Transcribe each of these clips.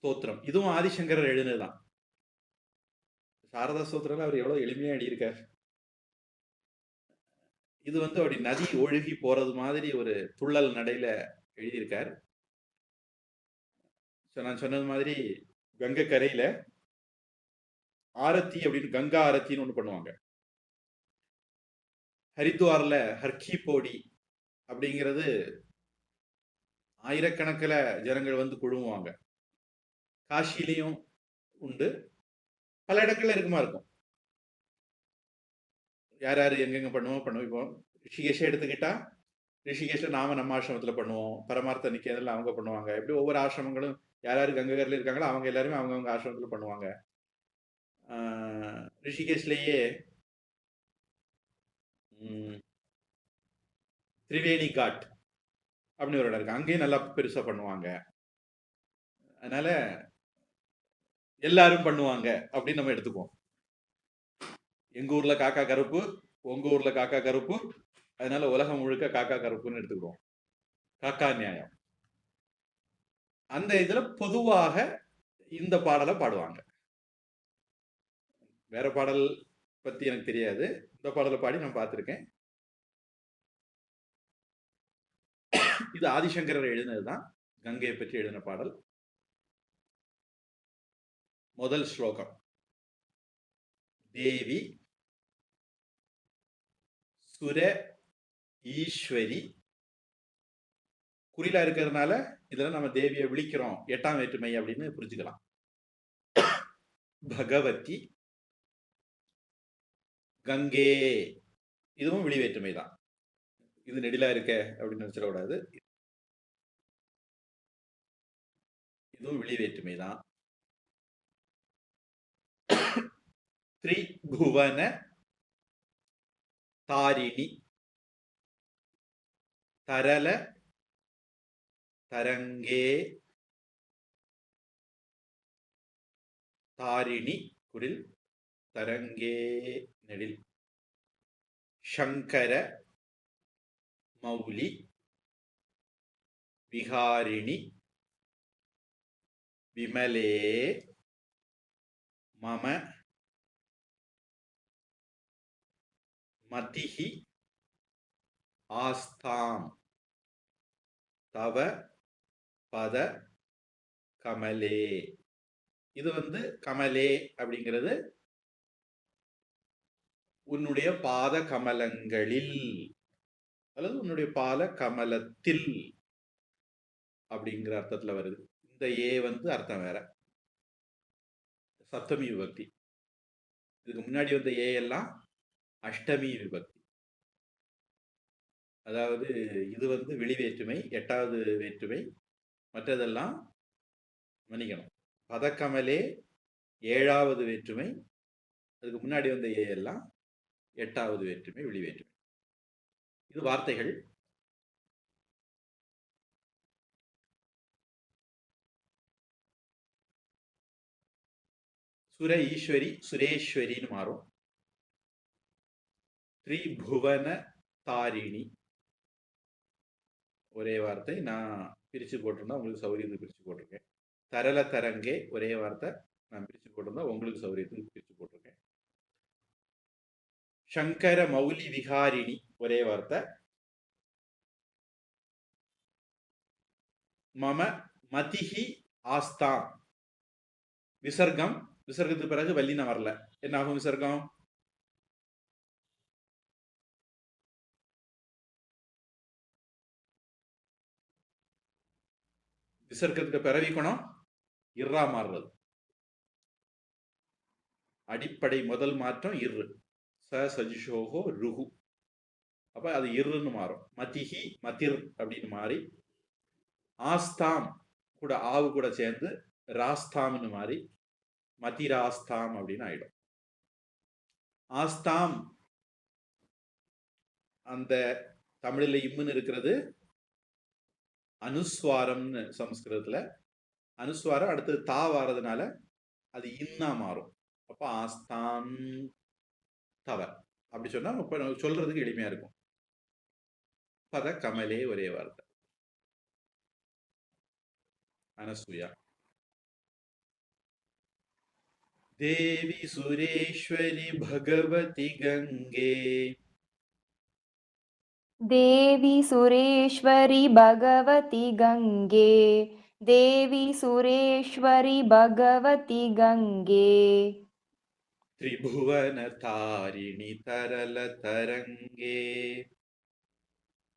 ஸ்தோத்திரம். இதுவும் ஆதிசங்கரர் எழுதினதுதான். சாரதா ஸ்தோத்திரம் அவர் எவ்வளவு எளிமையா எழுதியிருக்கார். இது அப்படி நதி ஒழுகி போறது மாதிரி ஒரு துள்ளல் நடையில எழுதியிருக்கார். நான் சொன்னது மாதிரி கங்கை கரையில ஆரத்தி அப்படின்னு கங்கா ஆரத்தின்னு ஒண்ணு பண்ணுவாங்க. ஹரித்வார்ல ஹர்கி போடி அப்படிங்கிறது ஆயிரக்கணக்கில் ஜனங்கள் வந்து குழுமுவாங்க. காஷிலையும் உண்டு, பல இடங்கள்ல இருக்குமா இருக்கும். யார் யார் எங்கெங்க பண்ணுவோம். இப்போ ரிஷிகேஷை எடுத்துக்கிட்டா ரிஷிகேஷ்ல நாம நம்ம ஆசிரமத்துல பண்ணுவோம், பரமார்த்த நிகேதன்ல அவங்க பண்ணுவாங்க. இப்படி ஒவ்வொரு ஆசிரமங்களும் யார் யார் கங்ககர்ல இருக்காங்களோ அவங்க எல்லாருமே அவங்கவுங்க ஆசிரமத்துல பண்ணுவாங்க. ரிஷிகேஷ்லயே திரிவேணி காட் அப்படின்னு ஒரு இடம் இருக்கு, அங்கேயும் நல்லா பெருசா பண்ணுவாங்க. அதனால எல்லாரும் பண்ணுவாங்க அப்படின்னு நம்ம எடுத்துக்குவோம். எங்க ஊர்ல காக்கா கருப்பு, உங்க ஊர்ல காக்கா கருப்பு, அதனால உலகம் முழுக்க காக்கா கருப்புன்னு எடுத்துக்கிடுவோம். காக்கா நியாயம். அந்த இதுல பொதுவாக இந்த பாடலை பாடுவாங்க. வேற பாடல் பத்தி எனக்கு தெரியாது, இந்த பாடலை பாடி நான் பார்த்திருக்கேன். இது ஆதிசங்கரர் எழுதினதுதான், கங்கையை பற்றி எழுதின பாடல். முதல் ஸ்லோகம். தேவி சுர ஈஸ்வரி. குறிலா இருக்கிறதுனால இதுல நம்ம தேவியை விழிக்கிறோம், 8ஆம் வேற்றுமை அப்படின்னு புரிஞ்சுக்கலாம். பகவதி கங்கே, இதுவும் விழி வேற்றுமை தான். இது நெடிலா இருக்க அப்படின்னு நினைச்சிடக்கூடாது, இதுவும் விழி வேற்றுமை தான். திரிபுவன தாரிணி. தரல தரங்கே தாரிணி குரில், தரங்கே நெடில். சங்கர மௌலி விகாரிணி விமலே மம மதிஹி ஆஸ்தாம் தவ பத கமலே. இது கமலே அப்படிங்கிறது உன்னுடைய பாத கமலங்களில் அல்லது உன்னுடைய பாத கமலத்தில் அப்படிங்கிற அர்த்தத்துல வருது. இந்த ஏ அர்த்தம் வேற, சப்தமி விபக்தி. இதுக்கு முன்னாடி வந்த ஏ எல்லாம் அஷ்டமி விபக்தி. அதாவது இது வெளி வேற்றுமை, 8வது வேற்றுமை. மற்றதெல்லாம் மன்னிக்கணும், பதக்கமலே 7வது வேற்றுமை. அதுக்கு முன்னாடி வந்த ஏ எல்லாம் 8வது வேற்றுமை, வெளி வேற்றுமை. இது வார்த்தைகள். சுர ஈஸ்வரி சுரேஸ்வரின்னு மாறும். திரிபுவன தாரிணி ஒரே வார்த்தை, நான் பிரிச்சு போட்டிருந்தா உங்களுக்கு சௌகரியத்துக்கு பிரிச்சு போட்டிருக்கேன். தரல தரங்கே ஒரே வார்த்தை, நான் பிரிச்சு போட்டிருந்தா உங்களுக்கு சௌகரியத்துக்கு பிரிச்சு போட்டிருக்கேன். சங்கர மௌலி விகாரிணி ஒரே வார்த்தை. மம மதிஹி ஆஸ்தாம். விசர்க்கம், விசர்க்கத்துக்கு பிறகு வல்லின வரல, என்ன ஆகும் விசர்க்கம்? விசர்க்கத்துக்கு பிறவிக்கணும் இர்ரா மாறுறது. அடிப்படை முதல் மாற்றம் இரு, சஜிஷோகோ ருகு. அப்ப அது இருன்னு மாறும். மதிஹி மதிர் அப்படின்னு மாறி, ஆஸ்தாம் கூட ஆவு கூட சேர்ந்து ராஸ்தாம்னு மாறி மதிராஸ்தாம் அப்படின்னு ஆயிடும். ஆஸ்தாம் அந்த தமிழில் இம்முன்னு இருக்கிறது அனுஸ்வாரம்னு சமஸ்கிருதத்துல. அனுஸ்வாரம் அடுத்தது தா வாரதுனால அது இன்னா மாறும். அப்ப ஆஸ்தான் தவ அப்படி சொன்னா சொல்றதுக்கு எளிமையா இருக்கும். பத கமலே ஒரே வார்த்தை. அனசூயா. தேவி சுரேஸ்வரி பகவதி கங்கே. देवी सुरेश्वरि भगवति गङ्गे देवी सुरेश्वरि भगवति गङ्गे त्रिभुवन तारिणि तरल तरंगे.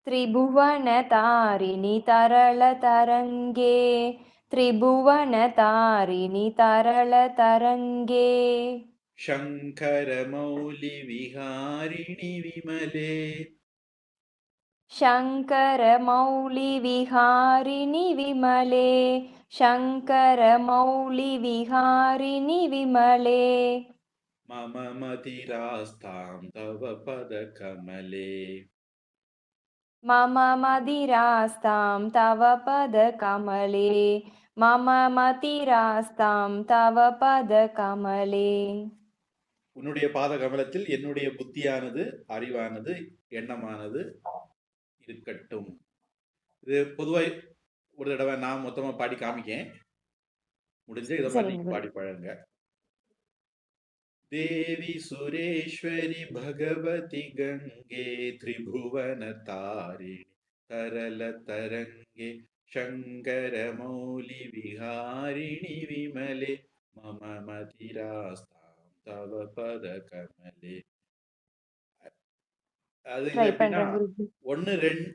त्रिभुवनतारिणि तरलतरङ्गे त्रिभुवनतारिणि तरलतरङ्गे शंकर मौलि विहारिणि विमले. शङ्करमौलिविहारिणि विमले शङ्करमौलिविहारिणि विमले मम मतिरास्तां तव पद कमले. मम मदिरास्तां तव पदकमले मम मतिरास्तां तव पदकमले உன்னுடைய பாத கமலத்தில் என்னுடைய புத்தியானது, அறிவானது, எண்ணமானது இருக்கட்டும். இது பொதுவாக ஒரு தடவை நான் மொத்தமா பாடி காமிக்கேன். முடிஞ்ச இதை மாதிரி சரிங்க நீங்க குரு. பாடி பழங்க. தேவி சுரேஸ்வரி பகவதி கங்கே திரிபுவன தாரிணி तरल तरंगे शंकर मौलि विहारिणि विमले मम मतिरास्तां तव पद कमले. அது இது ட்ரை எப்படின்னா பண்றேன் குருஜி. ஒன்னு ரெண்டு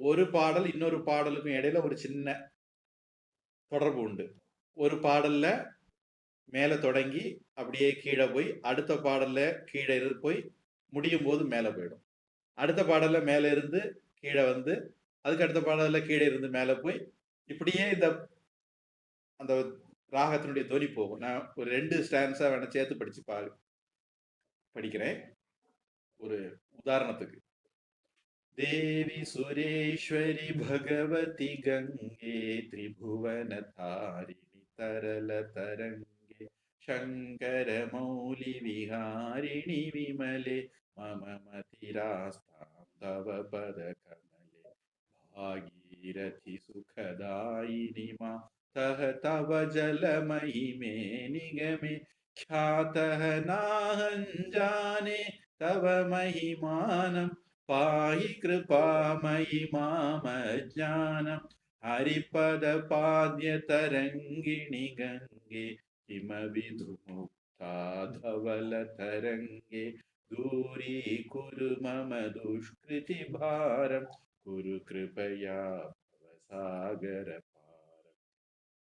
ஒரு பாடல் இன்னொரு பாடலுக்கும் இடையில ஒரு சின்ன தொடர்பு உண்டு. ஒரு பாடல்ல மேல தொடங்கி அப்படியே கீழே போய் அடுத்த பாடல்ல கீழே இருந்து போய் முடியும் போது மேல போயிடும். அடுத்த பாடல்ல மேல இருந்து கீழே வந்து அதுக்கு அடுத்த பாடல்ல கீழே இருந்து மேல போய் இப்படியே இந்த அந்த ராகத்தினுடைய தொனி போகும். நான் ஒரு 2 ஸ்டான்ஸா வேணா சேர்த்து படிக்கிறேன் ஒரு உதாரணத்துக்கு. தேவி சுரேஸ்வரி பகவதி கங்கே திரிபுவன தாரிணி तरल तरंगे शंकर मौलि विहारिणि विमले मम मतिरास्तां तव पद कमले. भागीरथि सुखदायिनि मातः तव जलमहिमे निगमे ख्यातः नाहं जाने तव महिमानं पाहि कृपामयि मामज्ञानं. हरिपदपाद्यतरङ्गिणि गङ्गे हिमविधुमुक्ता धवलतरङ्गे दूरीकुरु मम दुष्कृतिभारं குரு கிருபையா பவசாகர பாரம்.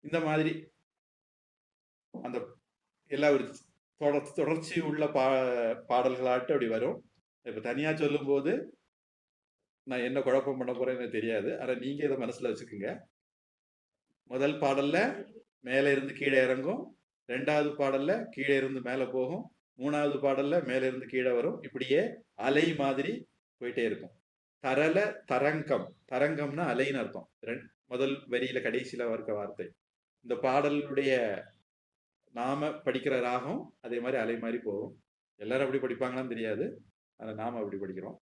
இந்த மாதிரி அந்த எல்லா ஒரு தொடர்ச்சி உள்ள பாடல்களாட்டு அப்படி வரும். இப்ப தனியா சொல்லும் போது நான் என்ன குழப்பம் பண்ண போறேன்னு தெரியாது. ஆனா நீங்க இதை மனசுல வச்சுக்கோங்க. முதல் பாடல்ல மேல இருந்து கீழே இறங்கும், 2வது பாடல்ல கீழே இருந்து மேல போகும், 3வது பாடல்ல மேல இருந்து கீழே வரும். இப்படியே அலை மாதிரி போயிட்டே இருக்கும். தரல தரங்கம், தரங்கம்னா அலைன்னு அர்த்தம். முதல் வரியில கடைசியில இருக்க வார்த்தை. இந்த பாடலுடைய நாம படிக்கிற ராகம் அதே மாதிரி அலை மாதிரி போகும். எல்லாரும் அப்படி படிப்பாங்களான்னு தெரியாது, ஆனா நாம அப்படி படிக்கிறோம்.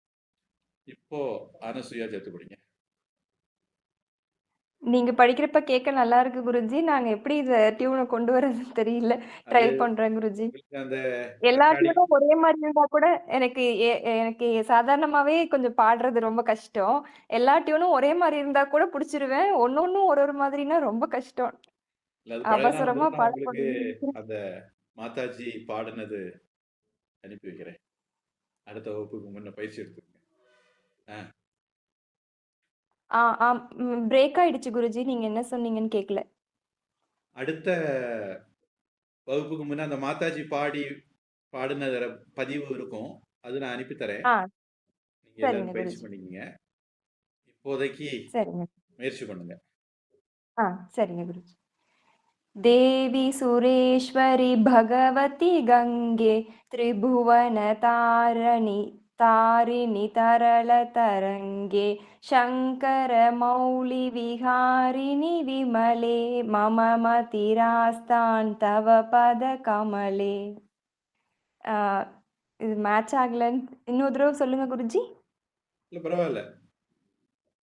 இப்போ அனசூயா சேர்த்து படிங்க. நீங்க படிக்கிறப்ப கேட்க நல்லா இருக்கு குருஜி. நாங்க எப்படி இத டியூனை கொண்டு வரதுன்னு தெரியல. ட்ரை அது பண்றேன் குருஜி. அந்த எல்லா ரெக்கார்டிங் டியூனும் ஒரே மாரி இருந்தா கூட எனக்கு எனக்கு சாதாரணமாவே கொஞ்சம் பாடுறது ரொம்ப கஷ்டம். எல்லா டியூனும் ஒரே மாரி இருந்தா கூட புடிச்சிருவேன். ஒண்ணொண்ணும் ஒரு ஒரு மாதிரினா ரொம்ப கஷ்டம். அது பழகினா அவசரமா வந்துடும். நான் உங்களுக்கு பாட அந்த மாதாஜி பாடினது அனுப்பி வைக்கிறேன். அடுத்த வகுப்புக்கு முன்ன பயிற்சி எடுத்துக்கங்க. பிரேக் ஆயிடுச்சு குருஜி. நீங்க என்ன சொன்னீங்கன்னு கேட்கல. அடுத்த வகுப்புக்கு முன்ன அந்த மாதாஜி பாடின பதிவு இருக்கும். அது நான் அனுப்பி தரேன். ஆ நீங்க சரிங்க எல்லாரும் பயிற்சி குருஜி. பண்ணிக்கங்க. இப்போதைக்கு சரிங்க. முயற்சி பண்ணுங்க. சரிங்க குருஜி. देवी सुरेश्वरि भगवति गङ्गे त्रिभुवनतारिणि तारिणि तरलतरङ्गे शङ्करमौलिविहारिणि विमले मम मतिरास्तान् तव पदकमले. இது மேட்ச் ஆகலன்னு இன்னொரு தடவை சொல்லுங்க குருஜி. இல்ல பரவாயில்ல,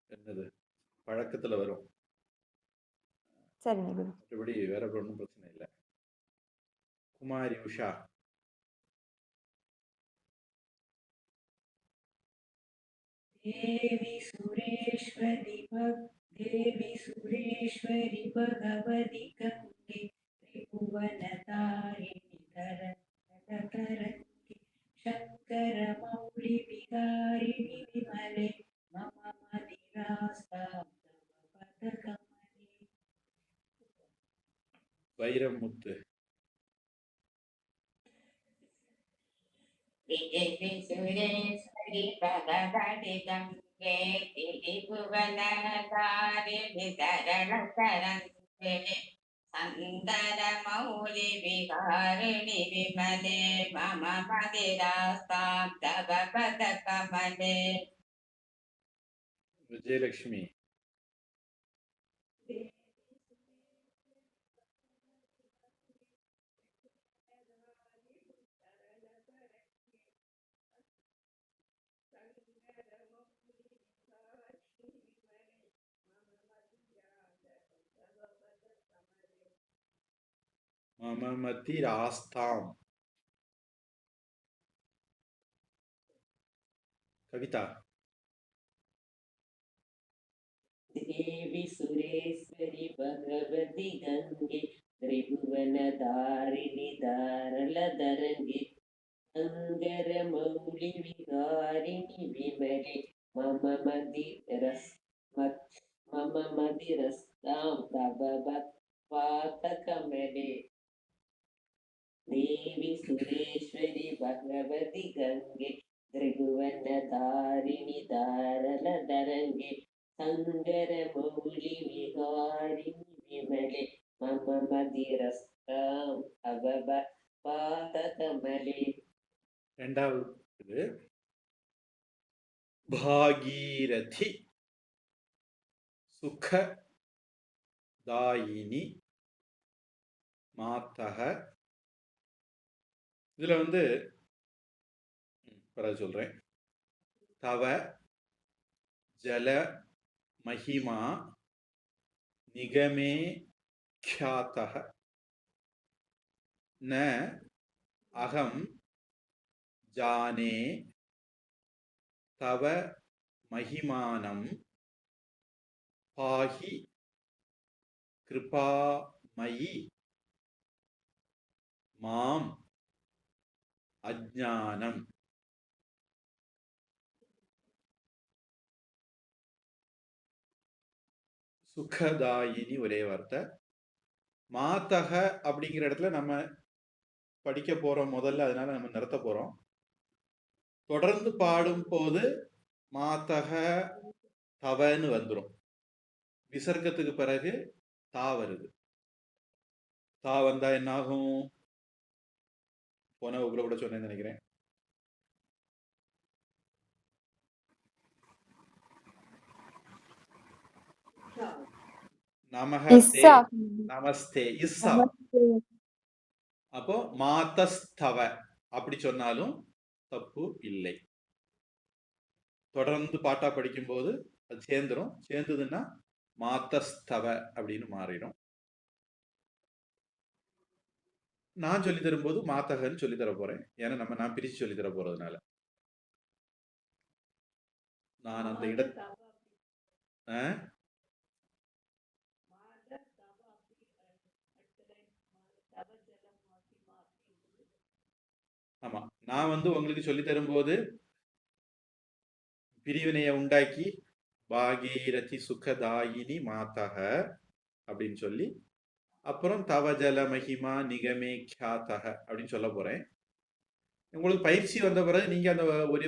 என்னது பழக்கத்துல வரும். சரிங்க குருஜி. மற்றபடி வேற ஒன்றும் பிரச்சனை இல்லை. குமாரி உஷா. देवी सुरेश्वरि भगवति गङ्गे त्रिभुवनतारिणि तरङ्गी शङ्करमौलिविहारिणि विमले मम मदिरास्तां तव पदकमले. வைரமுத்து. देवी सुरेश्वरि भगवति गङ्गे त्रिभुवनतारिणि तरणतरङ्गे सन्दरमौलिविहारिणि विमले मम मदिरास्तां तव पदकमले. விஜயலட்சுமி. மம மதிராஸ்தாம். கவிதா. देवी सुरेश्वरि भगवति गङ्गे त्रिभुवनधारिणि दारलधरङ्गे अङ्गरमौलिविहारिणि विमले मम मदिरस्तां तव पादकमले. देवी सुरेश्वरि भगवति गङ्गे त्रिभुवनधारिणि दारलधरङ्गे सङ्गरमौलिविहारिणि विमले मम मदिरस्तां तव पादकमले. ரெண்டாவது இது பாகீரதி சுகதாயினி மாத்தக. இதுல பிறகு சொல்றேன். தவ ஜல மகிமா நிகமே ख्यातः न अहम जाने तव महिमानं पाहि कृपामयि माम अज्ञानम. சுகதாயினி ஒரே வார்த்தை. மாத்தக அப்படிங்கிற இடத்துல நம்ம படிக்க போறோம் முதல்ல, அதனால நம்ம நிறுத்த போறோம். தொடர்ந்து பாடும் போது மாத்தக தவன்னு வந்துடும். விசர்க்கத்துக்கு பிறகு தா வருது. தா வந்தா என்ன ஆகும்? போன வகுப்புல கூட சொன்னேன்னு நினைக்கிறேன். நமஸ்தே நமஸ்தே இஸ்ஸா. அப்போ மாதஸ்தவ அப்படி சொன்னாலும் தப்பு இல்லை. தொடர்ந்து பாட்டா படிக்கும் போது அது சேர்ந்துடும். சேர்ந்ததுன்னா மாதஸ்தவ அப்படின்னு மாறிடும். நான் சொல்லி தரும்போது மாத்தகன்னு சொல்லி தர போறேன். ஏன்னா நான் பிரிச்சு சொல்லி தர போறதுனால நான் அந்த இடத்த ஆமா, நான் உங்களுக்கு சொல்லி தரும்போது பிரிவினையை உண்டாக்கி பாகீரதி சுகதாயினி மாதக அப்படின்னு சொல்லி அப்புறம் தவஜல மகிமா நிகமே ख्यातः அப்படின்னு சொல்ல போறேன். உங்களுக்கு பயிற்சி வந்த பிறகு நீங்க அந்த ஒரே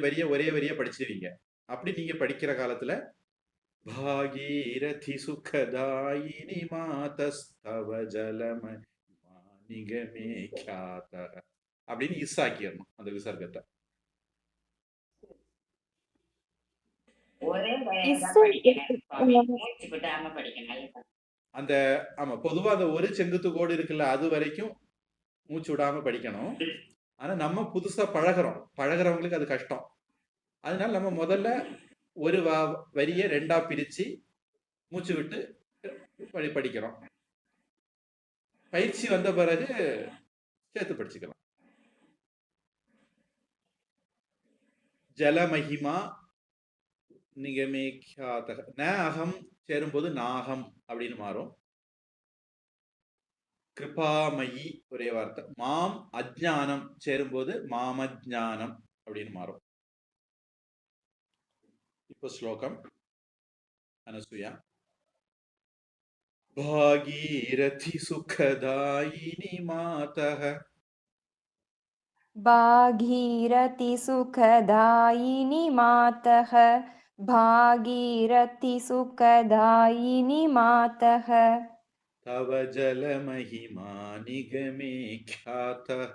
வரியை படிச்சிருவீங்க. அப்படி நீங்க படிக்கிற காலத்துல பாகீரதி சுகதாயினி மாதஸ்தவ ஜல மகிமா நிகமே ख्यातः அப்படின்னு இஸ்ஸாக்கிடணும் அந்த விசர்க்கத்தை. அந்த ஆமா, பொதுவா அந்த ஒரு செங்குத்து கோடு இருக்குல்ல, அது வரைக்கும் மூச்சு விடாம படிக்கணும். ஆனா நம்ம புதுசா பழகிறவங்களுக்கு அது கஷ்டம். அதனால நம்ம முதல்ல ஒரு வரியை ரெண்டா பிரிச்சு மூச்சு விட்டு படிக்கிறோம். பயிற்சி வந்த பிறகு சேர்த்து படிச்சுக்கலாம். ஜலமகிமா நிகமேக்யாதக. ந அகம் சேரும்போது நாகம் அப்படின்னு மாறும். கிருபாமயி ஒரே வார்த்தை. மாம் அஜ்ஞானம் சேரும்போது மாமஜ்ஞானம் அப்படின்னு மாறும். இப்போ ஸ்லோகம் அனசூயா. भागीरथि सुखदायिनी मातः भागीरथी सुखदायिनी मातः भागीरथी सुखदायिनी मातः तव जलमहिमा निगमे ख्यातः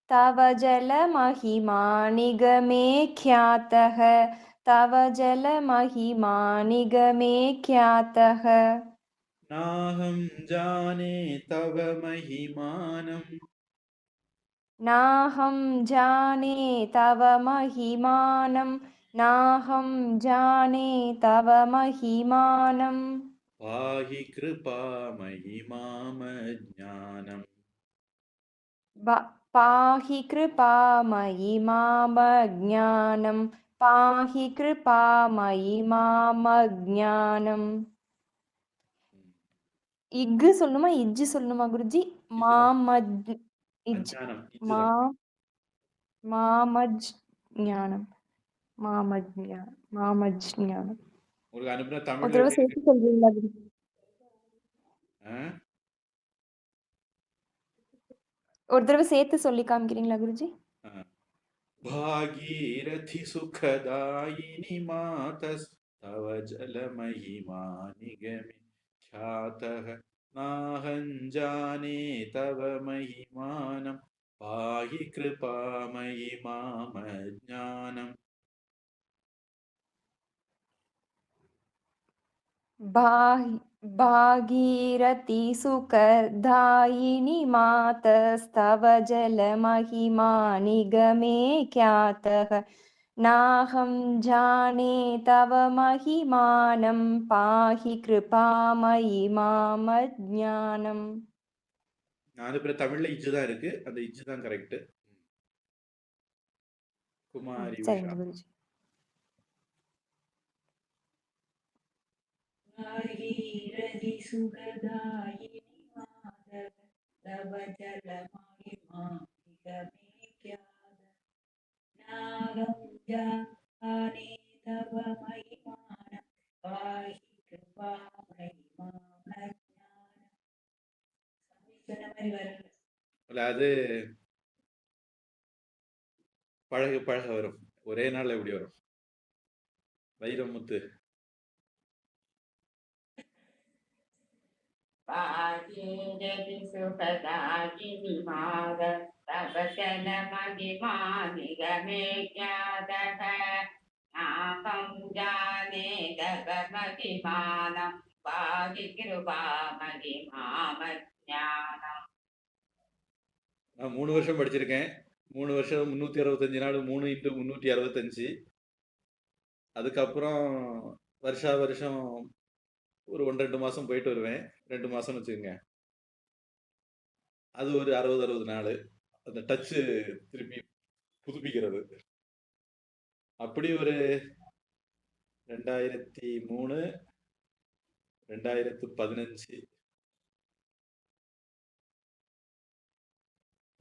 तव जलमहिमा निगमे ख्यातः तव जलमहिमा निगमे ख्यातः नाहं जाने तव महिमानं नाहं जाने तव महिमानं नाहं जाने तव महिमानं पाहि कृपामहिमामज्ञानम् पाहि कृपामयि मामज्ञानं पाहि कृपामयि मामज्ञाனம். இக்கு சொல்லணுமா இஜ்ஜு சொல்லணுமா குருஜி? மாமஜ் இஜ் அஞ்ஞானம் மா இதுதான். மாமஜ் ஞானம் மாமஜ்ஞானம். உங்களுக்கு அனுப்புன ஒரு தமிழ்ல தடவை எப்படி சேர்த்து இருக்கு? சொல்றீங்களா குருஜி? ஒரு தடவை சேர்த்து சொல்லி காமிக்கிறீங்களா குருஜி? भागीरथि सुखदायिनी मातस्तव जलमहिमा निगमे ख्यातः नाहं जाने तव महिमानं पाहि कृपामयि मामज्ञानम्. भागीरथी सुखदायिनी मातस्तव जलमहिमा निगमे ख्यातः नाहं जाने तव महिमानं पाहि कृपामयि मामज्ञाனம். நான் அனுப்புற தமிழ்ல இஜ்ஜு தான் இருக்கு. அந்த இஜ்ஜு தான் கரெக்ட். குமாரி உஷா. சரிங்க குருஜி. भागीरथि सुखदायिनी मातः तव जलमहिमा निगमे ख्यातः नाहं जाने तव महिमानं पाहि कृपामयि मामज्ञानम्. சொன்ன மாதிரி வரல. இல்ல, அது பழக பழக வரும். ஒரே நாள்ல எப்படி வரும்? வைரமுத்து. भागीरथि सुखदायिनी मातः तव जलमहिमा निगमे ख्यातः नाहं जाने तव महिमानं पाहि कृपामयि मामज्ञानम्. நான் 3 வருஷம் படிச்சிருக்கேன். 3 வருஷம் 365 நாள் 3 இன்ட்டு 365. அதுக்கப்புறம் வருஷா வருஷம் ஒரு 1-2 மாசம் போயிட்டு வருவேன். 2 மாசம்னு வச்சுக்கோங்க. அது ஒரு 60 நாள். அந்த டச்சு திருப்பி புதுப்பிக்கிறது. அப்படி ஒரு 2003, 2015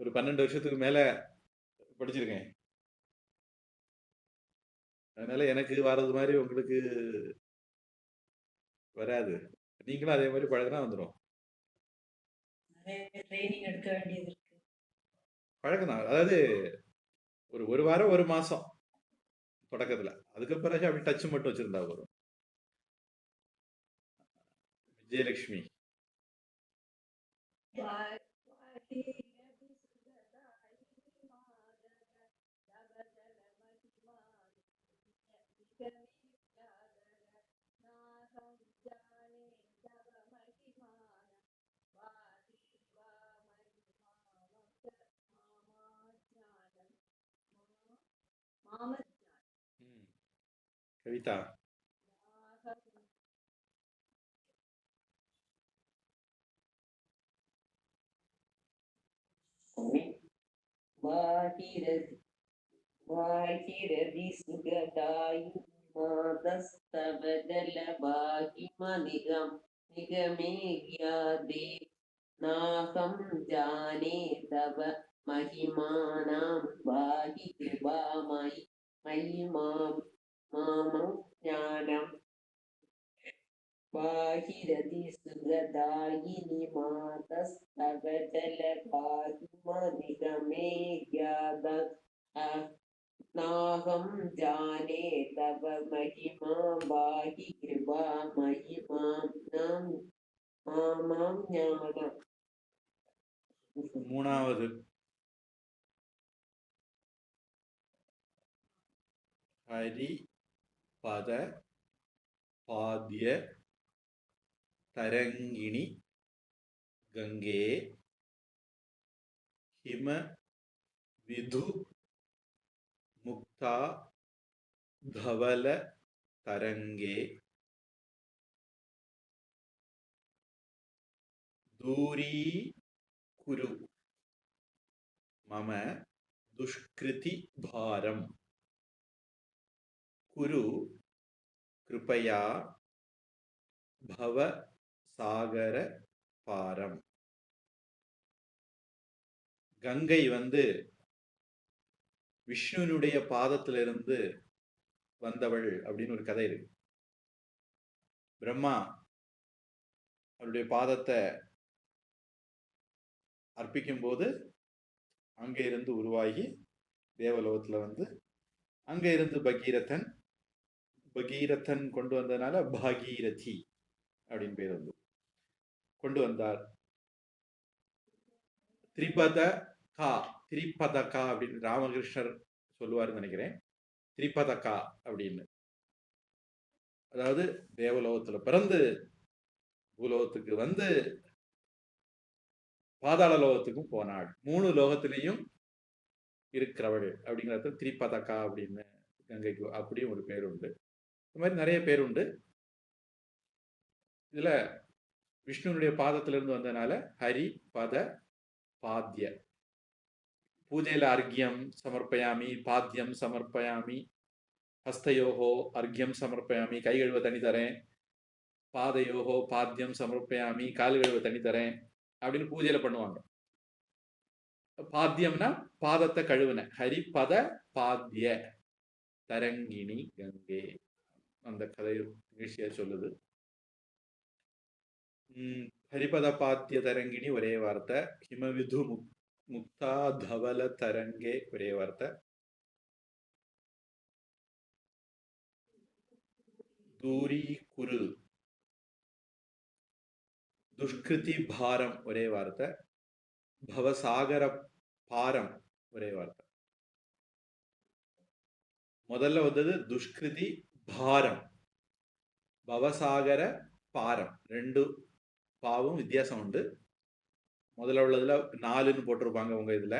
ஒரு 12 வருஷத்துக்கு மேல படிச்சிருக்கேன். அதனால எனக்கு வர்றது மாதிரி உங்களுக்கு வராது. நீங்களும் அதே மாதிரி பழகினா வந்துடும். நிறைய ட்ரைனிங் எடுக்க வேண்டியது இருக்கு. பழக்கம் அதாவது ஒரு வாரம் 1 மாசம் தொடக்கத்துல. அதுக்கு பிறகு அப்படி டச் மட்டும் வச்சிருந்தா போதும். விஜயலட்சுமி. கவிதா. बाहिरति बाहिरति सुगदायि मातस्तव जलभागिमनिगं निगमे ज्ञाते नाहं जाने तव महिमानां पाहि कृपामयि मयि मामं ज्ञानं बाहिरति सुगदायिनि मातस्तव जलभागिमनिगमे ज्ञात नाहं जाने तव महिमा पाहि कृपामयि मामं ज्ञाனம் மூணாவது ஹரி பத பாத்ய தரங்கிணி கங்கே ஹிம விது முக்தா தவல தரங்கே தூரி குரு மம துஷ்கிருதி பாரம் குரு கிருபயா பவ சாகர பாரம். கங்கை விஷ்ணுனுடைய பாதத்திலிருந்து வந்தவள் அப்படின்னு ஒரு கதை இருக்கு. பிரம்மா அவருடைய பாதத்தை அர்ப்பிக்கும் போது அங்க இருந்து உருவாகி தேவலோகத்துல அங்க இருந்து பகீரதன் கொண்டு வந்ததுனால பாகீரதி அப்படின்னு பேர் கொண்டு வந்தார். திரிபதகா அப்படின்னு ராமகிருஷ்ணர் சொல்லுவாருன்னு நினைக்கிறேன். திரிபதகா அப்படின்னு, அதாவது தேவலோகத்துல பிறந்து பூலோகத்துக்கு பாதாள லோகத்துக்கும் போனாள். 3 லோகத்திலையும் இருக்கிறவள் அப்படிங்கிறது திரிபதகா அப்படின்னு கங்கைக்கு அப்படியும் ஒரு பேர் உண்டு. இந்த மாதிரி நிறைய பேர் உண்டு. இதுல விஷ்ணுனுடைய பாதத்திலிருந்து வந்ததுனால ஹரி பத பாத்ய. பூஜையில அர்க்யம் சமர்ப்பயாமி, பாத்தியம் சமர்ப்பயாமி, ஹஸ்தயோகோ அர்க்யம் சமர்ப்பயாமி, கை கழுவ தண்ணி தரேன், பாதையோகோ பாத்தியம் சமர்ப்பயாமி, கால் கழுவ தண்ணி தரேன் அப்படின்னு பூஜையில பண்ணுவாங்க. பாத்தியம்னா பாதத்தை கழுவுன. ஹரி பத பாத்ய தரங்கிணி கங்கை அந்த கதை நிகழ்ச்சியா சொல்லுது. ஹரிபத பாத்திய தரங்கிணி ஒரே வார்த்தை. ஹிமவிது முக்தா தவல தரங்கே ஒரே வார்த்தை. தூரி குரு துஷ்கிருதி பாரம் ஒரே வார்த்தை. பவசாகர பாரம் ஒரே வார்த்தை. முதல்ல வந்தது துஷ்கிருதி பாரம், பவசாகர பாரம். 2 பாவும் வித்தியாசம் உண்டு. முதல்ல உள்ளதுல 4ன்னு போட்டிருப்பாங்க உங்க இதுல.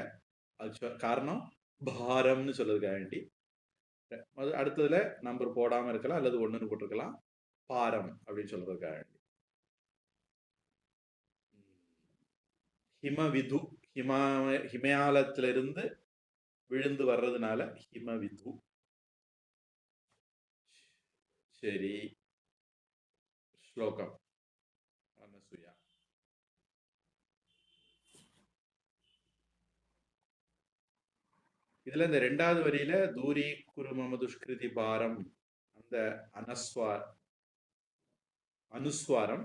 அது காரணம் பாரம்னு சொல்றதுக்காக வேண்டி. அடுத்ததுல நம்பர் போடாம இருக்கலாம், அல்லது 1ன்னு போட்டிருக்கலாம். பாரம் அப்படின்னு சொல்றதுக்காக வேண்டி. ஹிமவிது ஹிமாலயத்திலிருந்து விழுந்து வர்றதுனால ஹிமவிது. சரி, ஸ்லோகம் அனசூயா. இதுல இந்த 2வது வரியில தூரி குரு மம துஷ்கிருதி பாரம் அந்த அனுஸ்வாரம்.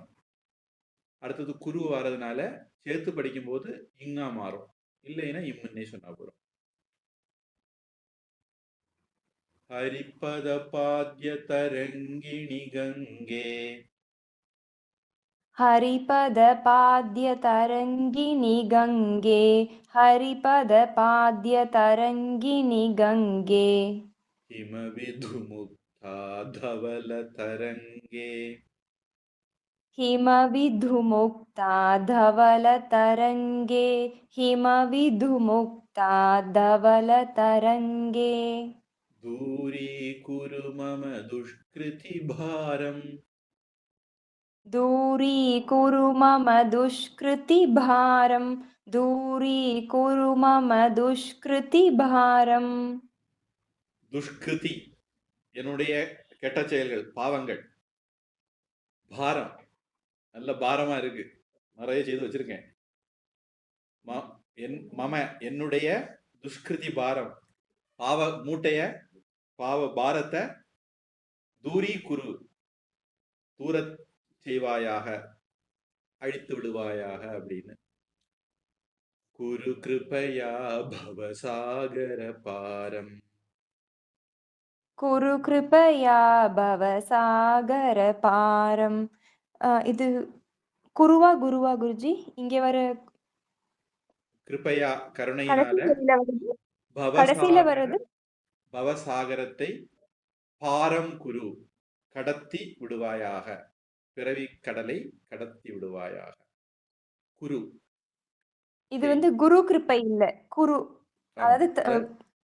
அடுத்தது குரு வர்றதுனால சேர்த்து படிக்கும் போது இங்கா மாறும், இல்லைன்னா இம்முன்னே சொன்னா போறோம். ஹரிபத பாத்ய தரங்கிணி கங்கே ஹரிபத பாத்ய தரங்கிணி கங்கே ஹரிபத பாத்ய தரங்கிணி கங்கே ஹிமவிது முக்தா தவல தரங்கே ஹிமவிதுமுக்தா தவல தரங்கே ஹிமவிதுமுக்தா தவல தரங்கே தூரி குரு மம துஷ்கிருதி பாரம் दूरीकुरु मम दुष्कृतिभारं दूरीकुरु मम दुष्कृतिभारम् துஷ்கிருதி என்னுடைய கெட்ட செயல்கள் பாவங்கள். பாரம் நல்ல பாரமா இருக்கு, நிறைய செய்து வச்சிருக்கேன். மம என்னுடைய துஷ்கிருதி பாரம் பாவ மூட்டைய பாவ பாரத்தை தூரி குரு தூர செய்வாயாக, அழித்து விடுவாயாக அப்படின்னு. குரு கிருபையா பவசாகர பாரம் குரு கிருபையா பவசாகர பாரம். இது குருவா குருவா குருஜி? இங்க வர கிருபையா கருணையினால கடைசியில வருது பவசாகரத்தை பாரம் குரு கடத்தி விடுவாயாக, பிறவி கடலை கடத்தி விடுவாயாக. குரு இது வந்து குரு கிருபை இல்ல, குரு. அதாவது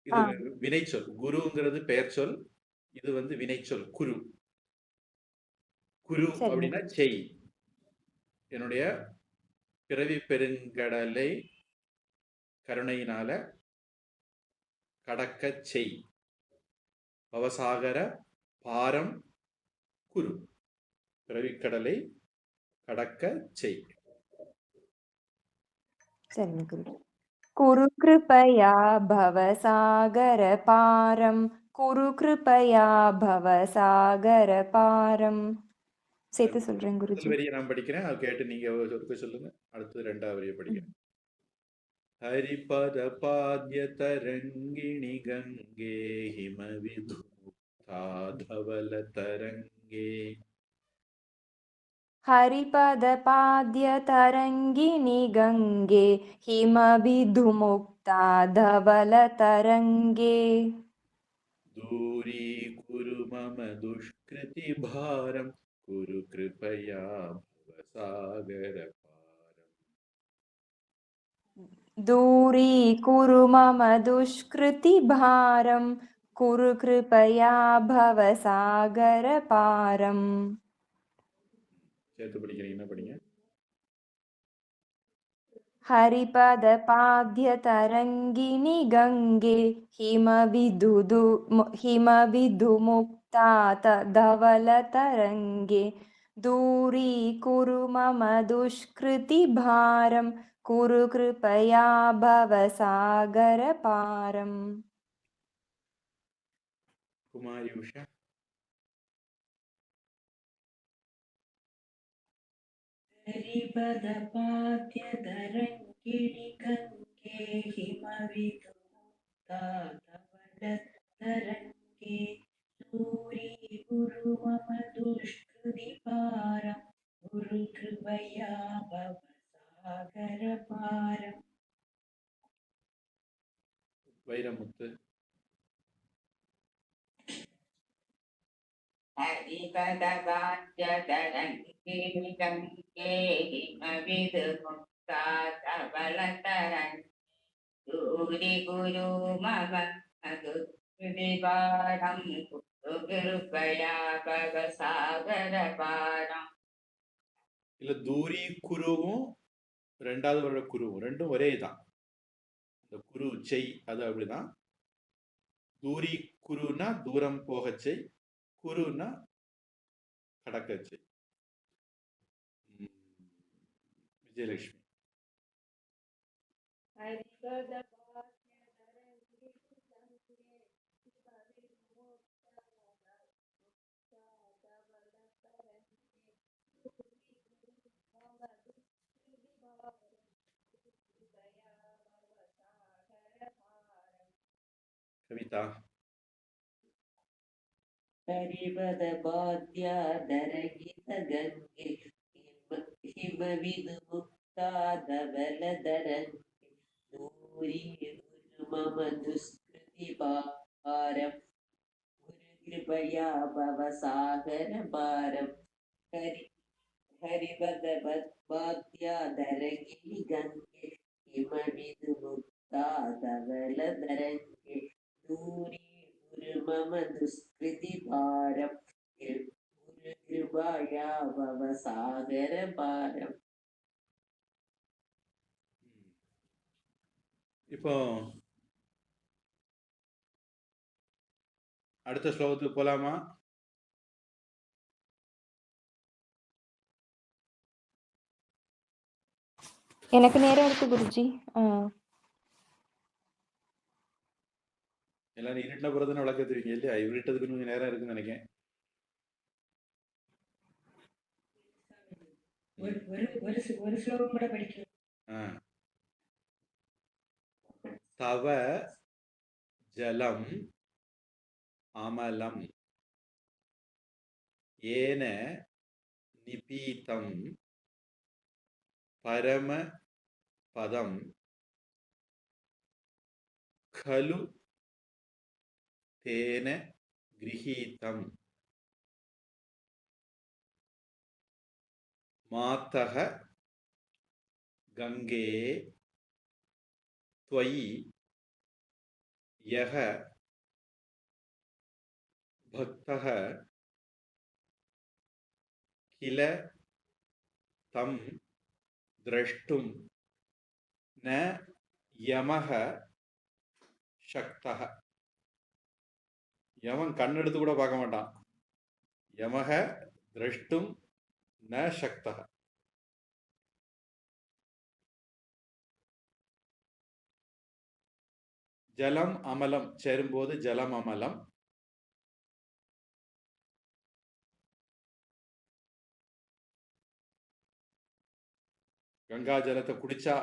இது வினைச்சொல். குருங்கிறது பெயர் சொல், இது வந்து வினைச்சொல். குரு குரு அப்படின்னா செய், என்னுடைய பிறவி பெருங்கடலை கருணையினால கடக்க செய். பவசாகர பாரம் குரு, பிறவிக்கடலை கடக்க செய். சரிங்க குரு. குரு கிருபையா பவசாகர பாரம் குரு கிருபையா பவசாகர பாரம். சேர்த்து சொல்றேன் குருஜி. வரியை நான் படிக்கிறேன், அது கேட்டு நீங்க சொல்லுங்க. அடுத்தது ரெண்டாவது வரியை படிக்கிறேன். ஹரிபத பாத்ய தரங்கிணி கங்கே ஹிமவிது தவல தரங்கே. ஹரிபத பாத்ய தரங்கிணி கங்கே ஹிமவிதுமுக்தா தவல தரங்கே. दूरी कुरु मम दुष्कृति भारम कुरु कृपया भवसागर पारम. दूरी कुरु मम दुष्कृति भारम कुरु कृपया भवसागर पारम. சேர்த்து படிக்கிறீங்க, என்ன படிங்க? हरिपद पाद्य तरंगिनी गंगे हिमविधुमुक्ता धवल तरंगे. दूरी कुरु मम दुष्कृति भारम कुरु कृपया भवसागर पारम. कुमारी उषा. हरिपद पाद्य तरंगिणी गंगे हिमविधुमुक्ता धवल तरंगे. दूरी कुरु मम दुष्कृति भारम कुरु कृपया भवसागर पारम. வைரமுத்து. ஹரிபத பாத்ய தரங்கிணி கங்கே ஹிமவிதுமுக்தா தவல தரங்கே. தூரி குரு மம துஷ்கிருதிபாரம் குரு கிருபையா பவசாகர பாரம். இல்ல, தூரி குருவும் ரெண்டாவது வர குருவும் ரெண்டும் ஒரே தான். இந்த குரு செய் அது அப்படிதான். தூரி குருனா தூரம் போக செய், குருனா கடக்க செய். விஜயலட்சுமி. கவிதா. हरिपद पाद्या दरगित गंगे हिमविधुमुक्ता धवल तरंगे. दूरी कुरु मम दुष्कृति भारम कुरु कृपया भवसागर पारम. हरिपद पाद्या दरगिनी गंगे हिमविधुमुक्ता धवल तरंगे. दूरी कुरु मम दुष्कृति भारम कुरु कृपया भवसागर சாகரபாரம். இப்போ அடுத்த ஸ்லோகத்துக்கு போலாமா? எனக்கு நேரம் இருக்கு குருஜி. எல்லாரும் இருட்டின பிறகு விளக்கத்துவீங்க இல்லையா? இருட்டதுக்கு கொஞ்சம் நேரம் இருக்குன்னு நினைக்கிறேன். ஒரு ஸ்லோகம் கூட படிக்கலாம். தவ ஜலம் அமலம் ஏன நிபீதம் பரம பதம் खलु तेन गृहीतम् मातः गंगे त्वयि यः भक्तः किल तं द्रष्टुं न यमः शक्तः. यमन कण्णेडुत्तु कूड पार्क्क माट्टान. यमः द्रष्टुं न शक्तः. जलम अमलम சேரும்போது ஜலம் அமலம். கங்கா ஜலத்தை குடிச்சா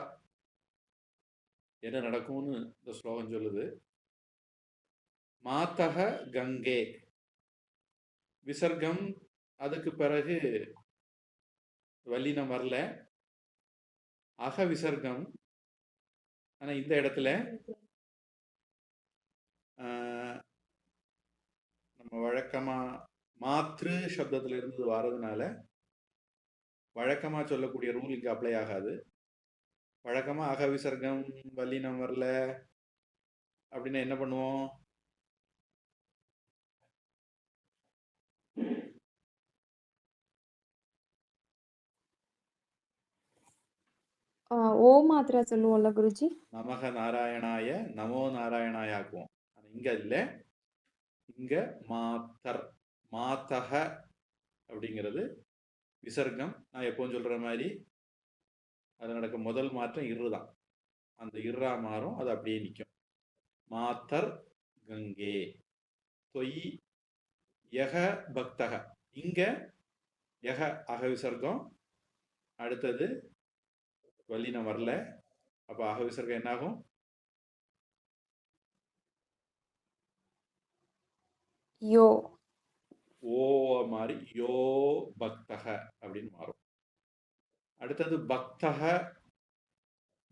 என்ன நடக்கும்னு இந்த ஸ்லோகம் சொல்லுது. மாத்தக கங்கே விசர்க்கம், அதுக்கு பிறகு வல்லினம் வரல, அக விசர்க்கம். ஆனா இந்த இடத்துல நம்ம வழக்கமா மாத்ரு சப்தத்துல இருந்து வர்றதுனால வழக்கமா சொல்லக்கூடிய ரூல் இங்க அப்ளை ஆகாது. வழக்கமா அக விசர்க்கம் வல்லினம் வரல அப்படின்னா என்ன பண்ணுவோம்? ஓ மாத்திரா சொல்லுவோம்ல குருஜி. நமக நாராயணாய நமோ நாராயணாய ஆக்குவோம். இங்க இல்ல, இங்க மாத்தர் மாத்தக அப்படிங்கிறது விசர்க்கம். நான் எப்பவும் சொல்ற மாதிரி அது நடக்க முதல் மாற்றம் இருதான். அந்த இருரா மாறும், அது அப்படியே நிற்கும். மாத்தர் கங்கே தொய் யக பக்தக. இங்க யக அக விசர்க்கம், அடுத்தது வல்லினம் வரல. அப்ப அக விசர்க்கம் என்னாகும்? யோ. ஓ மாதிரி யோ பக்தக அப்படின்னு மாறும். அடுத்தது பக்தக.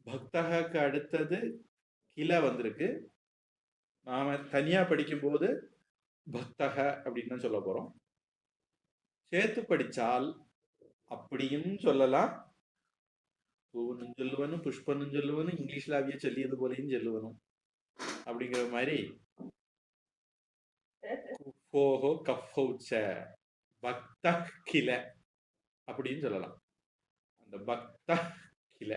பக்தகக்கு அடுத்தது கில வந்திருக்கு. நாம தனியா படிக்கும்போது பக்தக அப்படின்னு தான் சொல்ல போறோம். சேர்த்து படிச்சால் அப்படியும் சொல்லலாம். பூவனும் சொல்லுவனும் புஷ்பனும் சொல்லுவனும் இங்கிலீஷ்ல அவிய சொல்லியது போலையும் சொல்லுவனும் அப்படிங்கிற மாதிரி குஃபோஹோ கஃபௌச்ச பக்த கில அப்படின்னு சொல்லலாம். அந்த பக்த கில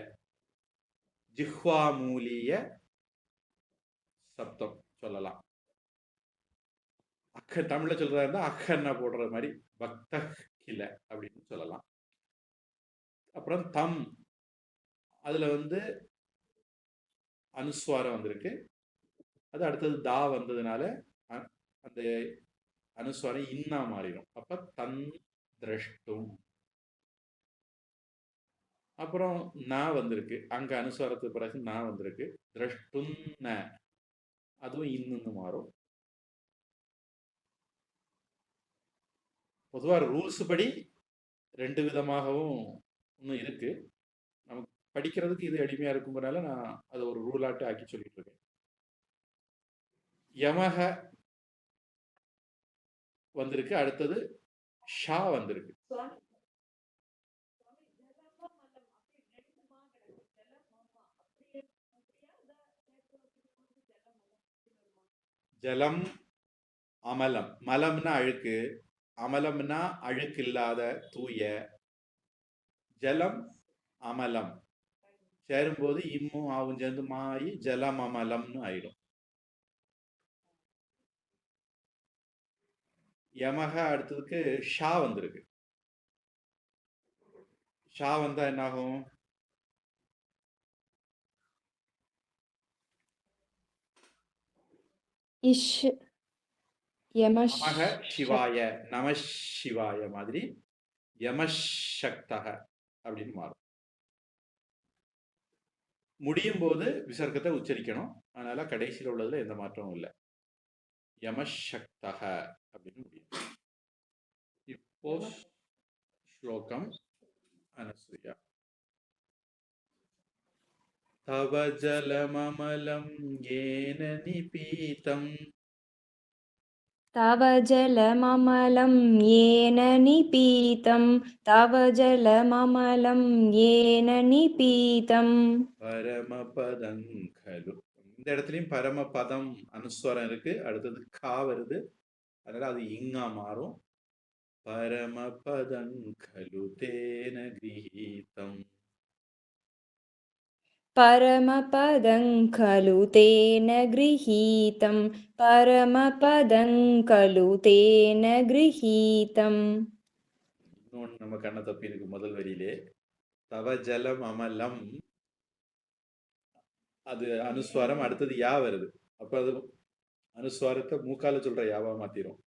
ஜிஹ்வாமூலிய சப்தம் சொல்லலாம். அக்க தமிழ்ல சொல்றதா இருந்தா அக்கன்னா போடுற மாதிரி பக்த கில அப்படின்னு சொல்லலாம். அப்புறம் தம், அதுல அனுஸ்வாரம் வந்திருக்கு. அது அடுத்தது தா வந்ததுனால அந்த அனுஸ்வாரம் இன்னா மாறிடும். அப்ப தன் திரஷ்டும். அப்புறம் நா வந்திருக்கு. அங்க அனுஸ்வாரத்துக்கு பிறகு நா வந்திருக்கு. திரஷ்டும் ந, அதுவும் இன்னுன்னு மாறும். பொதுவாக ரூல்ஸ் படி ரெண்டு விதமாகவும் இன்னும் இருக்கு. நமக்கு படிக்கிறதுக்கு இது எளிமையா இருக்குங்கிறனால நான் அதை ஒரு ரூலாட்டு ஆக்கி சொல்லிட்டு இருக்கேன். யமக வந்திருக்கு. அடுத்தது ஷா வந்திருக்கு. ஜலம் அமலம். மலம்னா அழுக்கு, அமலம்னா அழுக்கு இல்லாத தூய. ஜலம் அமலம் சேரும்போது இம்மும் ஆவும் சேர்ந்து மாயி ஜலம் அமலம்னு ஆயிடும். யமக அடுத்ததுக்கு ஷா வந்திருக்கு. ஷா வந்தா என்ன ஆகும்? இஷ் யமஷ் நமக சிவாய நம சிவாய மாதிரி யமசக்தக அப்படின்னு மாறும். முடியும் போது விசர்க்கத்தை உச்சரிக்கணும். அதனால கடைசியில் உள்ளதுல எந்த மாற்றமும் இல்லை. யமசக்தக அப்படின்னு முடியும். இப்போ ஸ்லோகம் அனசூயா. தவ ஜலமமலம் ஏன நிபீதம் तव जलममलं येन निपीतं तव जलममलं येन निपीतं பரமபதம் கலு. இந்த இடத்துலயும் பரமபதம் அனுஸ்வரம் இருக்கு. அடுத்தது கா வருது. அதனால அது இங்கா மாறும். பரமபதம் கலு தேன கிரஹீதம். परमपदं खलु तेन गृहीतं परमपदं खलु तेन गृहीतं இன்னொன்று நம்ம கண்ணை தப்பி இருக்கு முதல் வரியிலே. தவ ஜலம் அமலம் அது அனுஸ்வாரம். அடுத்தது யா வருது. அப்ப அது அனுஸ்வாரத்தை மூக்கால சொல்ற யாவா மாத்திரும்.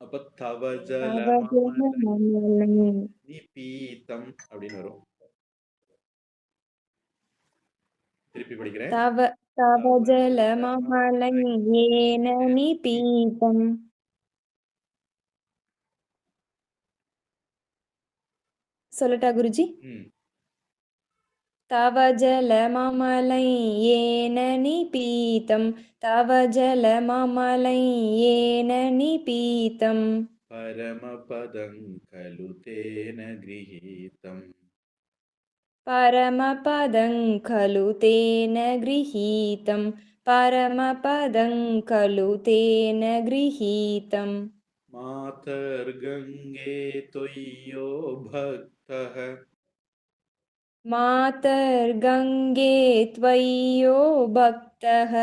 அப்ப தவ ஜலம் நிபீதம் அப்படின்னு வரும். திருப்பி படிக்கிறேன். तव तव जलममलं येन निपीतं சொல்லட்டா குருஜி? तव जलममलं येन निपीतं तव जलममलं येन निपीतं பரமபதம் கலு தேன கிரஹீதம். परमपदं खलु तेन गृहीतं परमपदं खलु तेन गृहीतं मातर्गङ्गे त्वय्यो भक्तः मातर्गङ्गे त्वय्यो भक्तः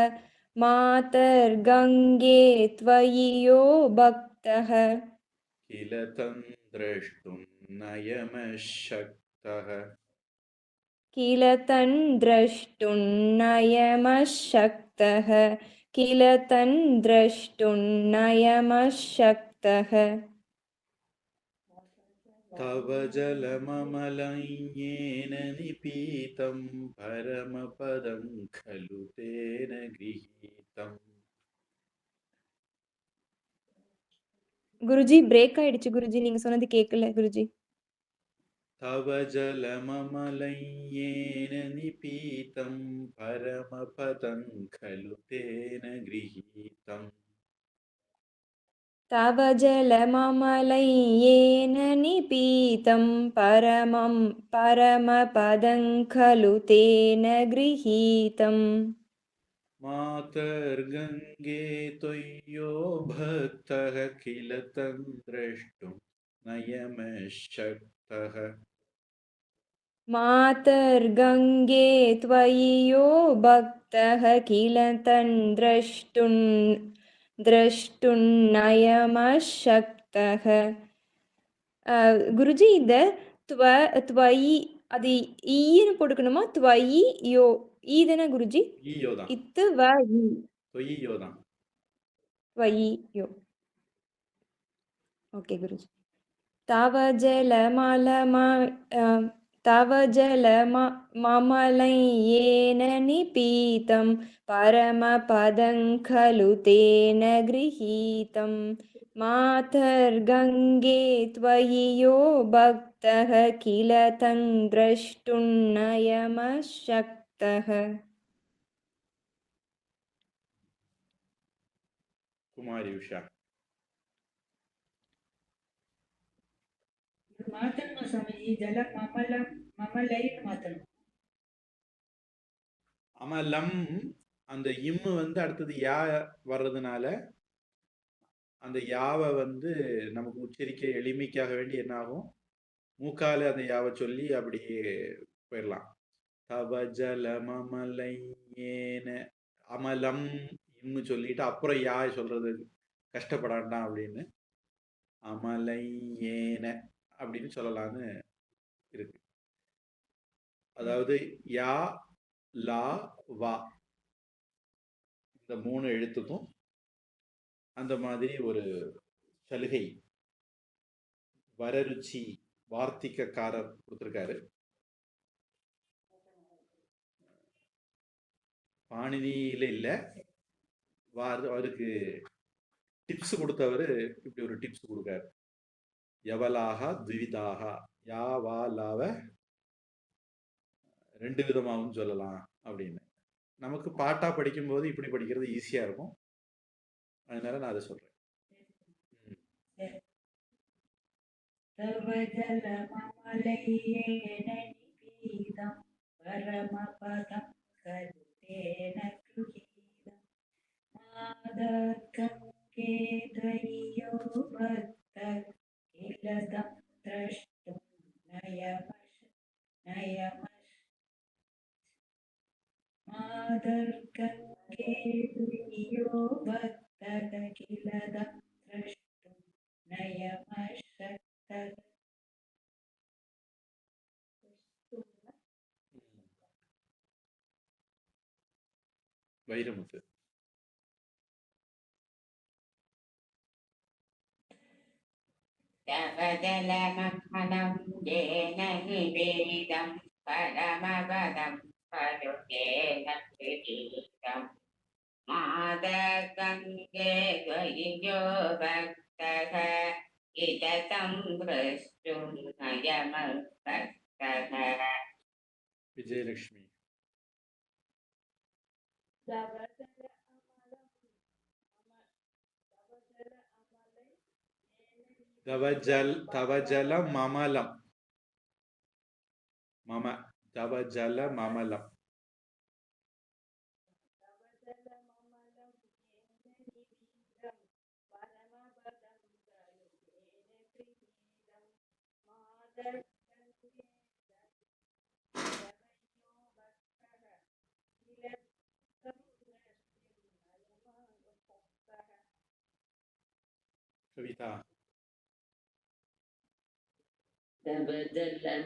मातर्गङ्गे त्वय्यो भक्तः किल तं द्रष्टुं नयमशक्तः किल तं द्रष्टुं नयमशक्तः किल तं द्रष्टुं नयमशक्तः तव जलममलं येन निपीतं परमपदं खलु तेन गृहीतम्. குருஜி பிரேக் ஆயிடுச்சு குருஜி, நீங்க சொன்னது கேட்கல குருஜி. तव जलममलं येन निपीतं परमपदं खलु तेन गृहीतम्. तव जलममलं येन निपीतं परमपदं खलु तेन गृहीतम् मातर्गङ्गे त्वय्यो भक्तः किल तं द्रष्टुं नयमशक्तः. मातर्गङ्गे त्वय्यो भक्तः किल तं द्रष्टुं नयमशक्तः. குருஜி இந்த त्वयि அது ஈன்னு போட்டுக்கணுமா? त्वयि யோ ஈ தானே குருஜி? ஈயோ தான். இத்து வ ஈ त्वय्यो தான். त्वयि யோ. ஓகே குருஜி. तव जलममलं येन निपीतं परमपदं खलु तेन गृहीतं मातर्गङ्गे त्वय्यो भक्तः किल तं द्रष्टुं नयमशक्तः. குமாரி உஷா. மாத்தணுமா சுவாமிஜி? ஜலம் மமலம் மமலைன்னு மாத்தணும். அமலம் அந்த இம்மு வந்து அடுத்தது யா வர்றதுனால அந்த யாவை வந்து நமக்கு உச்சரிக்க எளிமைக்காக வேண்டி என்ன ஆகும்? மூக்கால அந்த யாவை சொல்லி அப்படியே போயிடலாம். தவ ஜலம் அமலையேன, அமலம் இன்னும் சொல்லிட்டு அப்புறம் யா சொல்றது கஷ்டப்படாண்டாம் அப்படின்னு அமலையேன அப்படின்னு சொல்லலாம்னு இருக்கு. அதாவது யா, லா, வா இந்த 3 எழுத்துக்கும் அந்த மாதிரி ஒரு சலுகை வரருச்சி வார்த்திகக்காரர் கொடுத்திருக்காரு. பாணினியில இல்ல, அவருக்கு டிப்ஸ் கொடுத்தவர் இப்படி ஒரு டிப்ஸ் கொடுக்காரு. யவலாக த்விவிதாக, யா வா லாவ 2 விதமாகவும் சொல்லலாம் அப்படின்னு. நமக்கு பாட்டா படிக்கும்போது இப்படி படிக்கிறது ஈஸியா இருக்கும், அதனால நான் அதை சொல்றேன். सर्वजलममलयेन निपीतं परमपदं करुतेन गृहीतं मादर्गङ्गे द्वयो भक्तः किलदं द्रष्टुं मादर्गङ्गे द्वयो भक्तः किलदं द्रष्टुं नयमशक्तः வைரமுத்து. தவஜலமம்மலம் ஏன நிவேதம் பரமபதம் பருகேன கிரீடம் மாதகங்கே துவயோ பக்தக இததம் த்ரஷ்டும் நயமபக்தக. விஜயலட்சுமி. தவஜல மமலம், மம தவஜல மமலம். கவிதா.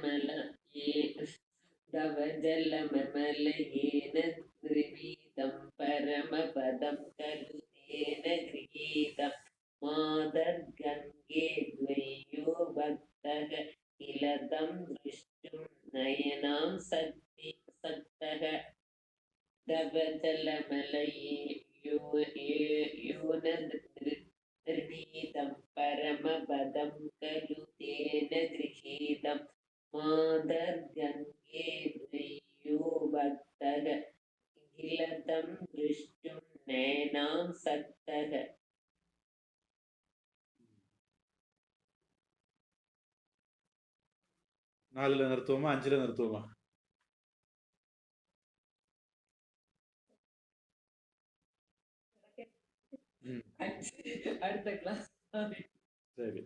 दवजलममलयेन त्रिवीतं परमपदं खलु तेन गृहीतं मादर्गङ्गे द्वयो भक्तः किल तं द्रष्टुं नयनां सक्तः दवजलमलयेन परमपदं खलु तेन गृहीतं मादर्गङ्गे द्वयो भक्तः किल तं द्रष्टुं नयनां सक्तः. 4ல நிறுத்துவோமா 5ல நிறுத்துவோமா? அடுத்த கிளாஸ். சரி,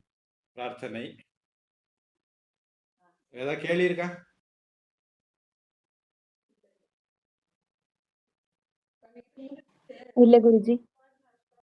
பிரார்த்தனை. ஏதாவது கேள்வி இருக்கா? இல்ல குருஜி.